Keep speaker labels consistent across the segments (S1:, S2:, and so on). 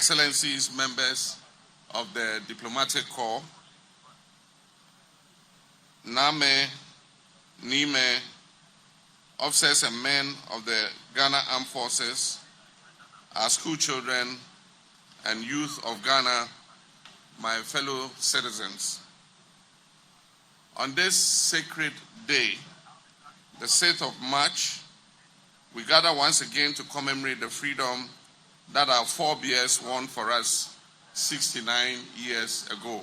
S1: Excellencies, members of the Diplomatic Corps, Name, Nime, officers and men of the Ghana Armed Forces, our school children and youth of Ghana, my fellow citizens. On this sacred day, the 6th of March, we gather once again to commemorate the freedom that our forebears won for us 69 years ago.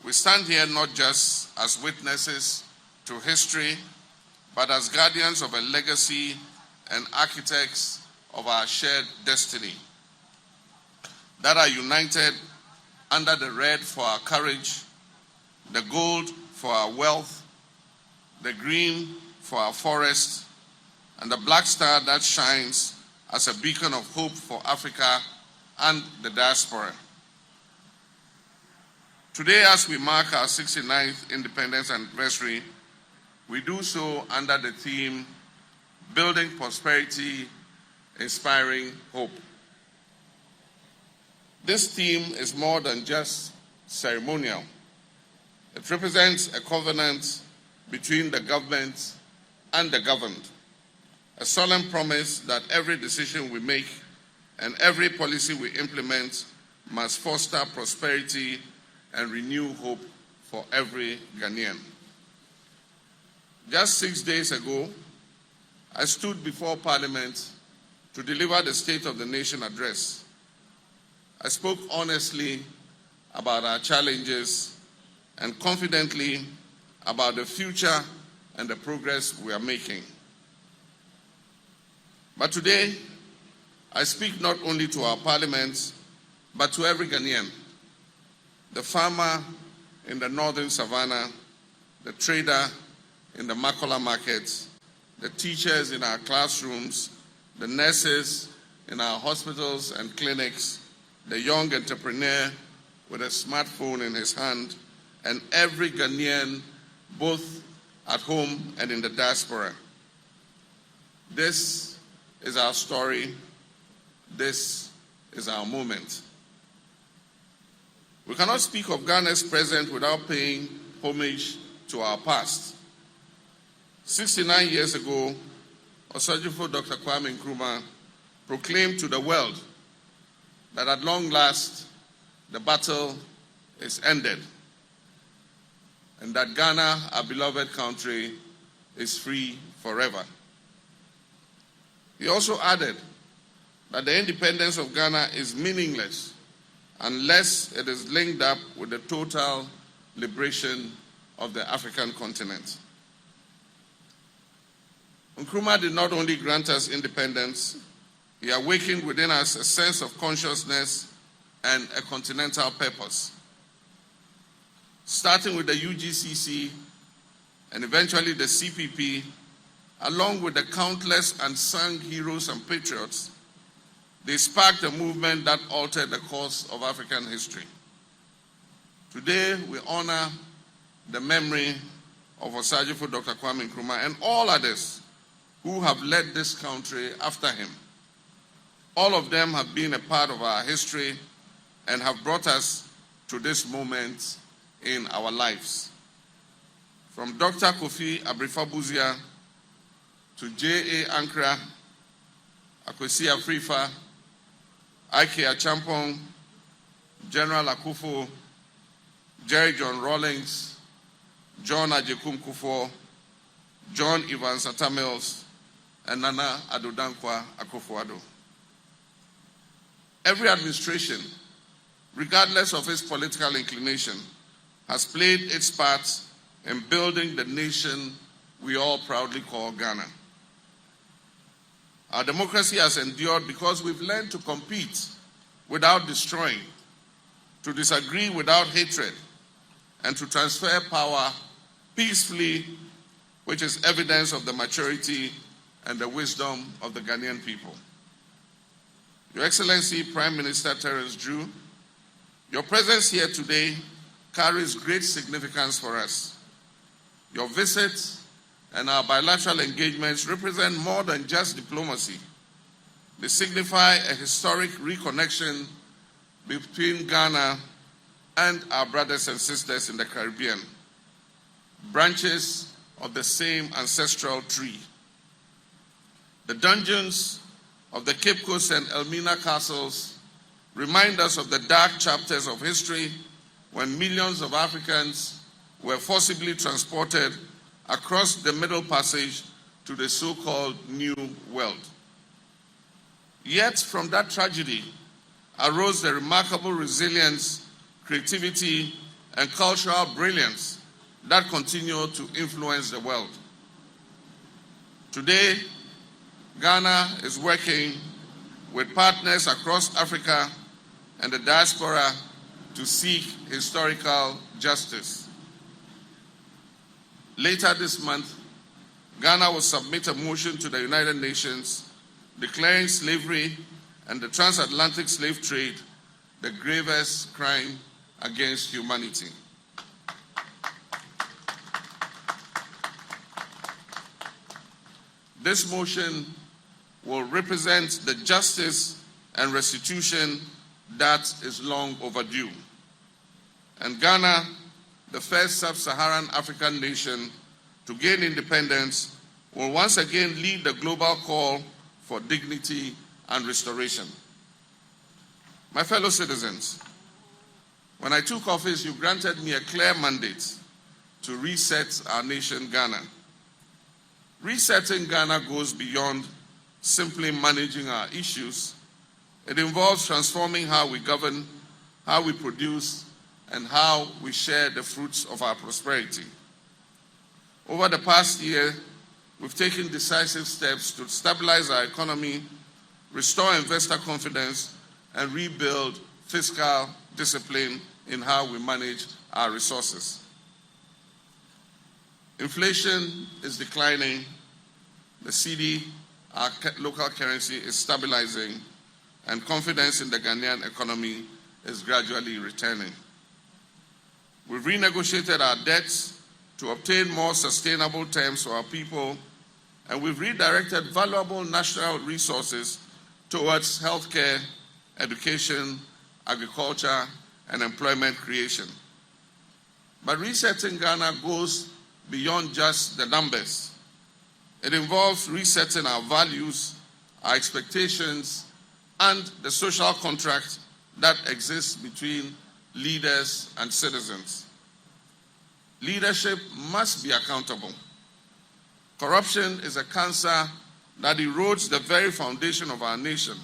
S1: We stand here not just as witnesses to history, but as guardians of a legacy and architects of our shared destiny that are united under the red for our courage, the gold for our wealth, the green for our forest, and the black star that shines as a beacon of hope for Africa and the diaspora. Today, as we mark our 69th independence anniversary, we do so under the theme, Building Prosperity, Inspiring Hope. This theme is more than just ceremonial. It represents a covenant between the government and the governed, a solemn promise that every decision we make and every policy we implement must foster prosperity and renew hope for every Ghanaian. Just 6 days ago, I stood before Parliament to deliver the State of the Nation address. I spoke honestly about our challenges and confidently about the future and the progress we are making. But today, I speak not only to our Parliament, but to every Ghanaian, the farmer in the northern savannah, the trader in the Makola market, the teachers in our classrooms, the nurses in our hospitals and clinics, the young entrepreneur with a smartphone in his hand, and every Ghanaian, both at home and in the diaspora. This is our story. This is our moment. We cannot speak of Ghana's present without paying homage to our past. 69 years ago, Osagyefo Dr. Kwame Nkrumah proclaimed to the world that at long last, the battle is ended, and that Ghana, our beloved country, is free forever. He also added that the independence of Ghana is meaningless unless it is linked up with the total liberation of the African continent. Nkrumah did not only grant us independence, he awakened within us a sense of consciousness and a continental purpose. Starting with the UGCC and eventually the CPP, along with the countless unsung heroes and patriots, they sparked a movement that altered the course of African history. Today, we honor the memory of Osagyefo Dr. Kwame Nkrumah and all others who have led this country after him. All of them have been a part of our history and have brought us to this moment in our lives. From Dr. Kofi Abrifabuzia to J.A. Ankara, Akwesi Afrifa, Ike Achampong, General Akufo, Jerry John Rawlings, John Ajekum Kufuor, John Evans Atta Mills, and Nana Addo Dankwa Akufo-Addo. Every administration, regardless of its political inclination, has played its part in building the nation we all proudly call Ghana. Our democracy has endured because we've learned to compete without destroying, to disagree without hatred, and to transfer power peacefully, which is evidence of the maturity and the wisdom of the Ghanaian people. Your Excellency, Prime Minister Terence Drew, your presence here today carries great significance for us. Your visit and our bilateral engagements represent more than just diplomacy. They signify a historic reconnection between Ghana and our brothers and sisters in the Caribbean, branches of the same ancestral tree. The dungeons of the Cape Coast and Elmina castles remind us of the dark chapters of history when millions of Africans were forcibly transported across the Middle Passage to the so-called New World. Yet from that tragedy arose the remarkable resilience, creativity, and cultural brilliance that continue to influence the world. Today, Ghana is working with partners across Africa and the diaspora to seek historical justice. Later this month, Ghana will submit a motion to the United Nations declaring slavery and the transatlantic slave trade the gravest crime against humanity. This motion will represent the justice and restitution that is long overdue. And Ghana, the first sub-Saharan African nation to gain independence, will once again lead the global call for dignity and restoration. My fellow citizens, when I took office, you granted me a clear mandate to reset our nation, Ghana. Resetting Ghana goes beyond simply managing our issues. It involves transforming how we govern, how we produce, and how we share the fruits of our prosperity. Over the past year, we've taken decisive steps to stabilize our economy, restore investor confidence, and rebuild fiscal discipline in how we manage our resources. Inflation is declining, the cedi, our local currency, is stabilizing, and confidence in the Ghanaian economy is gradually returning. We've renegotiated our debts to obtain more sustainable terms for our people, and we've redirected valuable national resources towards healthcare, education, agriculture, and employment creation. But resetting Ghana goes beyond just the numbers. It involves resetting our values, our expectations, and the social contract that exists between leaders and citizens. Leadership must be accountable. Corruption is a cancer that erodes the very foundation of our nation.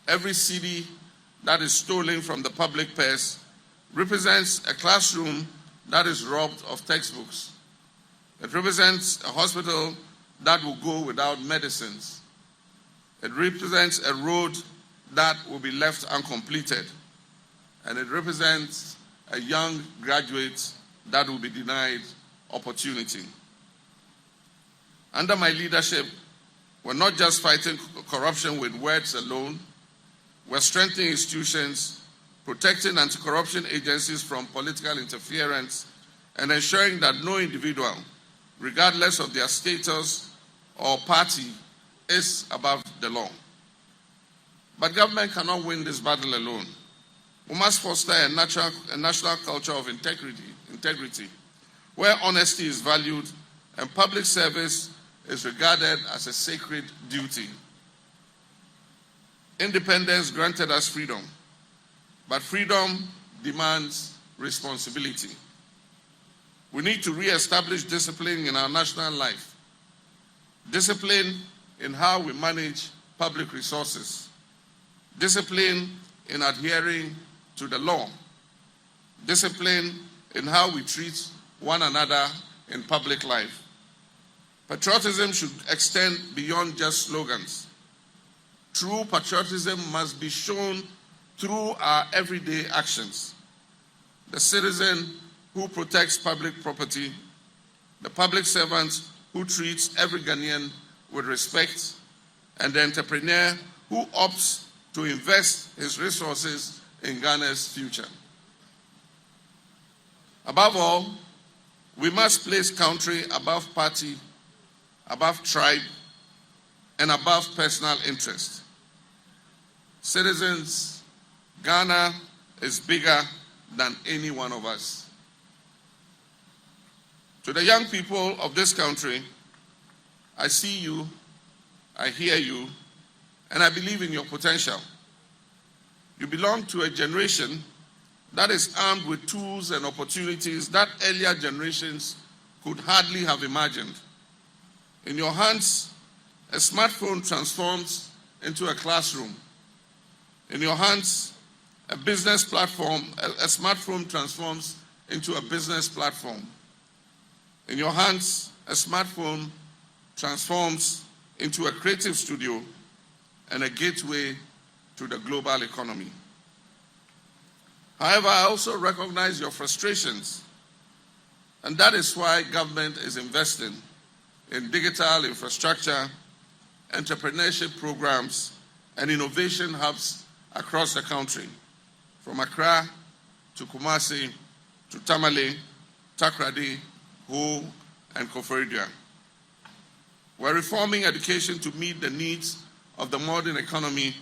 S1: Every cedi that is stolen from the public purse represents a classroom that is robbed of textbooks. It represents a hospital that will go without medicines. It represents a road that will be left uncompleted. And it represents a young graduate that will be denied opportunity. Under my leadership, we're not just fighting corruption with words alone. We're strengthening institutions, protecting anti-corruption agencies from political interference, and ensuring that no individual, regardless of their status or party, is above the law. But government cannot win this battle alone. We must foster a national culture of integrity, where honesty is valued and public service is regarded as a sacred duty. Independence granted us freedom, but freedom demands responsibility. We need to re-establish discipline in our national life, discipline in how we manage public resources, discipline in adhering to the law, discipline in how we treat one another in public life. Patriotism should extend beyond just slogans. True patriotism must be shown through our everyday actions. The citizen who protects public property, the public servant who treats every Ghanaian with respect, and the entrepreneur who opts to invest his resources in Ghana's future. Above all, we must place country above party, above tribe, and above personal interest. Citizens, Ghana is bigger than any one of us. To the young people of this country, I see you, I hear you, and I believe in your potential. You belong to a generation that is armed with tools and opportunities that earlier generations could hardly have imagined. In your hands, a smartphone transforms into a classroom. In your hands, a business platform, a smartphone transforms into a business platform. In your hands, a smartphone transforms into a creative studio and a gateway to the global economy. However, I also recognize your frustrations, and that is why government is investing in digital infrastructure, entrepreneurship programs, and innovation hubs across the country, from Accra to Kumasi to Tamale, Takoradi, Ho, and Koforidua. We're reforming education to meet the needs of the modern economy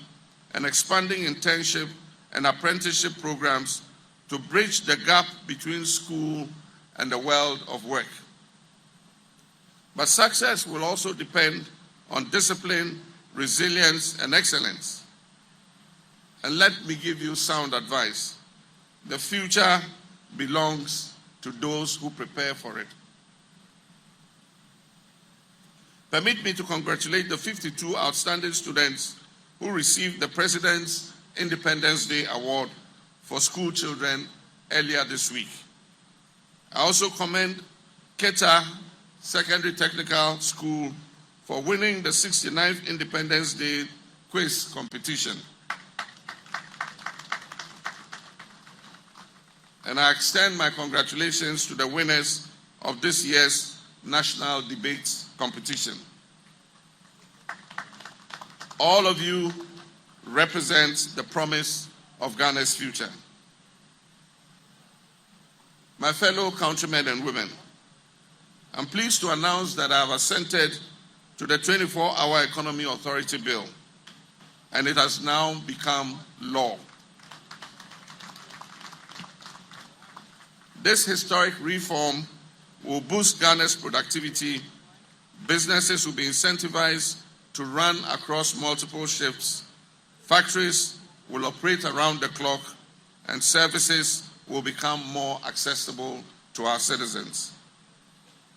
S1: and expanding internship and apprenticeship programs to bridge the gap between school and the world of work. But success will also depend on discipline, resilience, and excellence. And let me give you sound advice. The future belongs to those who prepare for it. Permit me to congratulate the 52 outstanding students who received the President's Independence Day Award for school children earlier this week. I also commend Keta Secondary Technical School for winning the 69th Independence Day quiz competition. And I extend my congratulations to the winners of this year's National Debates competition. All of you represent the promise of Ghana's future. My fellow countrymen and women, I'm pleased to announce that I have assented to the 24-Hour Economy Authority Bill, and it has now become law. This historic reform will boost Ghana's productivity. Businesses will be incentivized to run across multiple shifts. Factories will operate around the clock, and services will become more accessible to our citizens.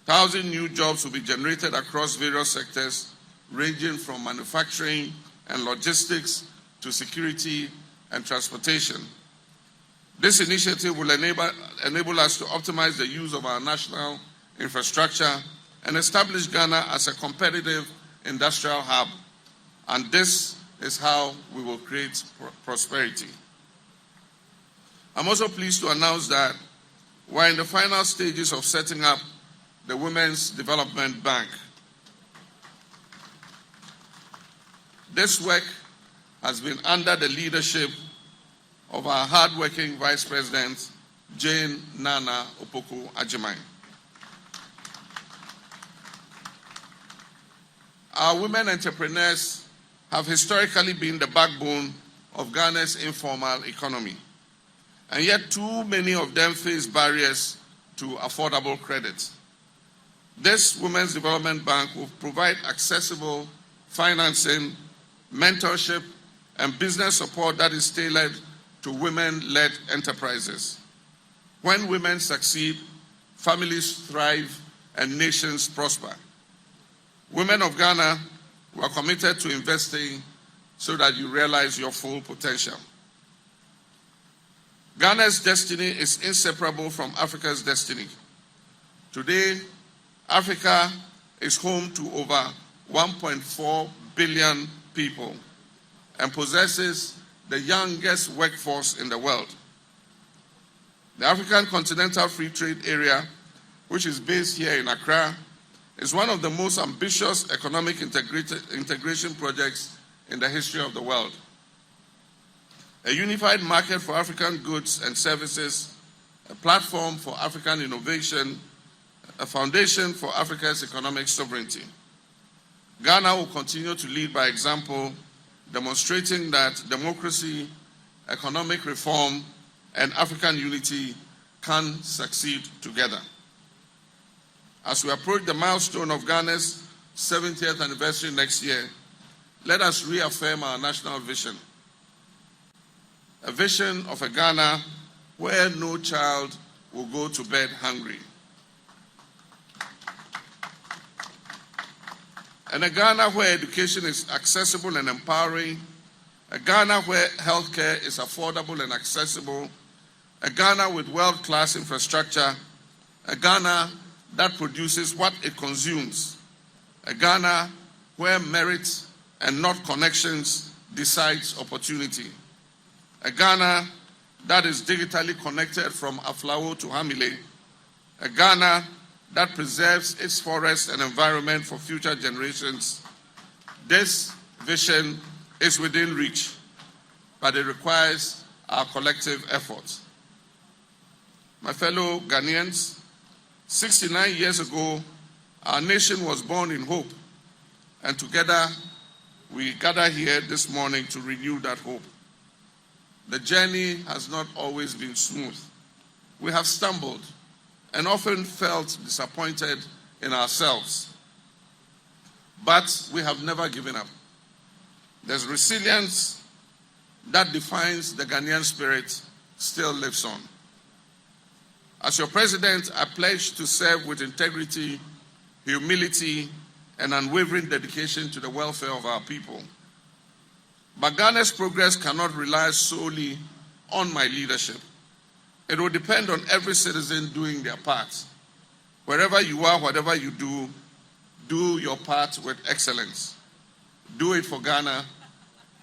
S1: 1,000 new jobs will be generated across various sectors, ranging from manufacturing and logistics to security and transportation. This initiative will enable us to optimize the use of our national infrastructure and establish Ghana as a competitive industrial hub. And this is how we will create prosperity. I'm also pleased to announce that we're in the final stages of setting up the Women's Development Bank. This work has been under the leadership of our hardworking Vice President, Jane Nana Opoku Agyeman. Our women entrepreneurs have historically been the backbone of Ghana's informal economy, and yet too many of them face barriers to affordable credit. This Women's Development Bank will provide accessible financing, mentorship, and business support that is tailored to women-led enterprises. When women succeed, families thrive and nations prosper. Women of Ghana, we are committed to investing so that you realize your full potential. Ghana's destiny is inseparable from Africa's destiny. Today, Africa is home to over 1.4 billion people and possesses the youngest workforce in the world. The African Continental Free Trade Area, which is based here in Accra, is one of the most ambitious economic integration projects in the history of the world. A unified market for African goods and services, a platform for African innovation, a foundation for Africa's economic sovereignty. Ghana will continue to lead by example, demonstrating that democracy, economic reform, and African unity can succeed together. As we approach the milestone of Ghana's 70th anniversary next year, let us reaffirm our national vision. A vision of a Ghana where no child will go to bed hungry. And a Ghana where education is accessible and empowering, a Ghana where healthcare is affordable and accessible, a Ghana with world-class infrastructure, a Ghana that produces what it consumes, a Ghana where merit and not connections decides opportunity, a Ghana that is digitally connected from Aflao to Hamile, a Ghana that preserves its forests and environment for future generations. This vision is within reach, but it requires our collective efforts. My fellow Ghanaians, 69 years ago, our nation was born in hope, and together we gather here this morning to renew that hope. The journey has not always been smooth. We have stumbled and often felt disappointed in ourselves. But we have never given up. There's resilience that defines the Ghanaian spirit still lives on. As your president, I pledge to serve with integrity, humility, and unwavering dedication to the welfare of our people. But Ghana's progress cannot rely solely on my leadership. It will depend on every citizen doing their part. Wherever you are, whatever you do your part with excellence. Do it for Ghana,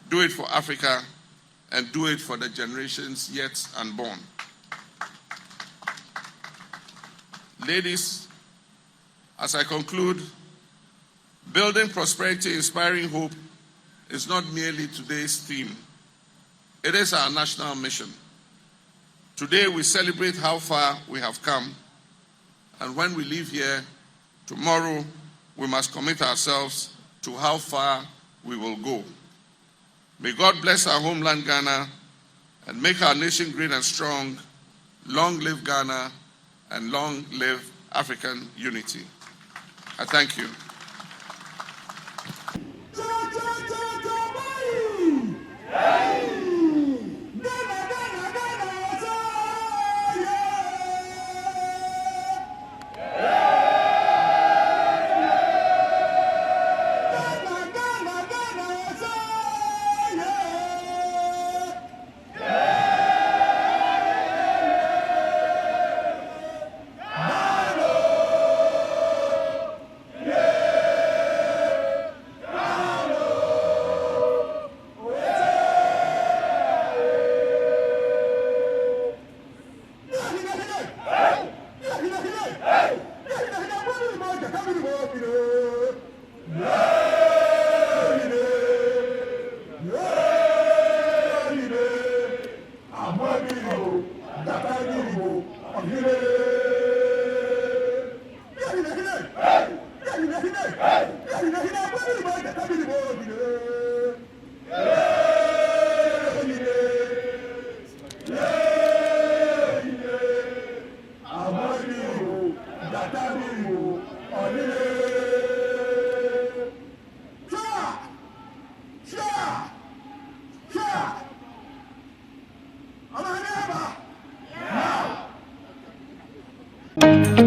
S1: do it for Africa, and do it for the generations yet unborn. Ladies, as I conclude, building prosperity, inspiring hope is not merely today's theme. It is our national mission. Today we celebrate how far we have come, and when we leave here, tomorrow we must commit ourselves to how far we will go. May God bless our homeland Ghana and make our nation great and strong. Long live Ghana and long live African unity. I thank you.
S2: Now.